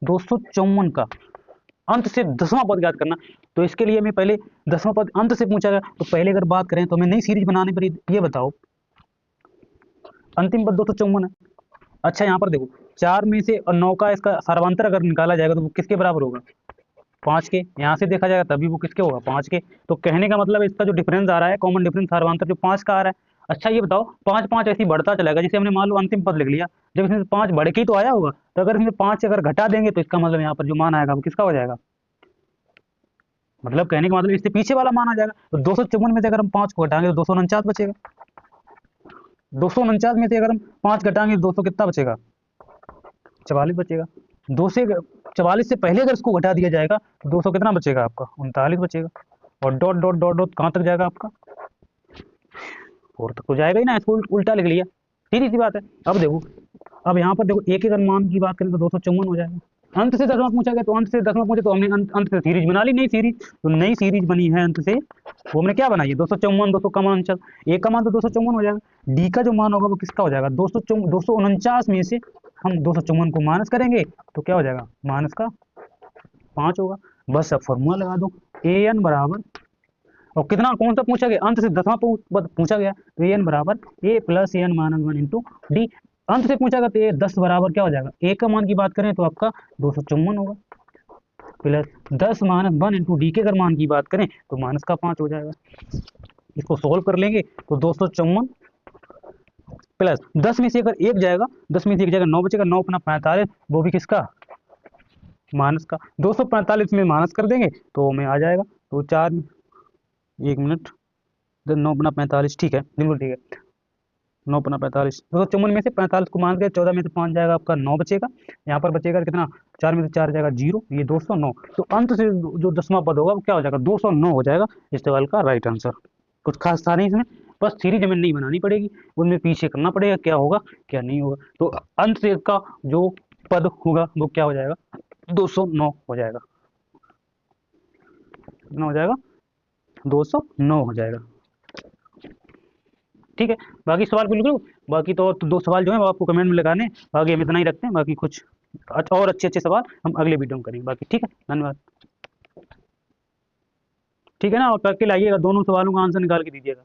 254 का अंत से 10वां पद ज्ञात करना। तो इसके लिए मैं पहले 10वां पद अंत से पूछा गया, तो पहले अगर बात करें तो हमें नई सीरीज बनानी पड़ी। ये बताओ अंतिम पद 254 है। अच्छा यहाँ पर देखो 4 में से और 9 का इसका सर्वांतर अगर निकाला जाएगा तो वो किसके बराबर होगा, 5 के। यहाँ से देखा जाएगा तभी वो किसके होगा, 5 के। तो कहने का मतलब इसका जो डिफरेंस आ रहा है, कॉमन डिफरेंस सर्वांतर जो 5 का आ रहा है। अच्छा ये बताओ 5 5 ऐसे ही बढ़ता चलेगा, जैसे हमने मान लो अंतिम पद लिख लिया, जब इसमें 5 बढ़ के ही तो आया होगा, तो अगर इसमें 5 अगर घटा देंगे तो इसका मतलब यहाँ पर जो मान आएगा वो किसका हो जाएगा, मतलब कहने का मतलब इससे पीछे वाला मान आ जाएगा। तो 254 में से अगर हम 5 को घटाएंगे तो 249 बचेगा। 249 में से अगर हम 5 घटाएंगे तो 200 कितना बचेगा, 44 बचेगा। 44 से पहले अगर इसको घटा दिया जाएगा तो 200 कितना बचेगा आपका, 39 बचेगा। और डॉट डॉट डॉट डॉट कहाँ तक जाएगा आपका, 4 तक तो जाएगा ही ना, इसको उल्टा लिख लिया, सीधी सी बात है। अब देखो, अब यहाँ पर देखो एक एक मान की बात करें तो 254 हो जाएगा। अंत से 10वां पूछा गया, तो अंत से 10वां पूछे तो हमने अंत से सीरीज बना ली, नई सीरीज। तो नई सीरीज बनी है अंत से, वो हमने क्या बनाई है 254, 200 का मान, चल एक का मान तो 254 हो जाएगा। डी का जो मान होगा वो किसका हो जाएगा, 249 में से हम 254 को माइनस करेंगे तो क्या हो जाएगा, माइनस का 5 होगा। बस अब फॉर्मूला लगा दो, ए एन बराबर, और कितना कौन सा पूछा गया, अंत से 10वां पूछा गया, तो ए एन बराबर A plus A N minus 1 into D. अंत से पूछा गया तो ये 10 बराबर क्या हो जाएगा, ए का मान की बात करें तो आपका 254 होगा, प्लस 10 माइनस 1 इंटू डी के अगर मान की बात करें तो माइनस का 5 हो जाएगा। इसको सोल्व कर लेंगे तो 254 प्लस 10 में से अगर एक जाएगा, 10 में से एक जाएगा 9 बचेगा, 9 अपना 45, वो भी किसका, माइनस का। 245 में माइनस कर देंगे तो हमें आ जाएगा, तो 4, 1 मिनट, 9 अपना 45, ठीक है बिल्कुल ठीक है, 9 अपना 45, 254 में से 45 को मान के 14 में से 5 जाएगा आपका 9 बचेगा। यहाँ पर बचेगा कितना, 4 में से 4 जाएगा 0, ये 209। तो अंत से जो 10वां पद होगा वो क्या हो जाएगा, 209 हो जाएगा इस सवाल का राइट आंसर। कुछ खास था नहीं इसमें, बस सीरीज हमें नहीं बनानी पड़ेगी, उनमें पीछे करना पड़ेगा क्या होगा क्या नहीं होगा। तो अंत से इसका जो पद होगा वो क्या हो जाएगा, 209 हो जाएगा, कितना हो जाएगा, 209 हो जाएगा, ठीक है। बाकी सवाल बिल्कुल, बाकी तो 2 सवाल जो है वो आपको कमेंट में लगाने, बाकी हम इतना ही रखते हैं, बाकी कुछ और अच्छे अच्छे सवाल हम अगले वीडियो में करेंगे बाकी, ठीक है, धन्यवाद। ठीक है ना, और करके लाइएगा, दोनों सवालों का आंसर निकाल के दीजिएगा।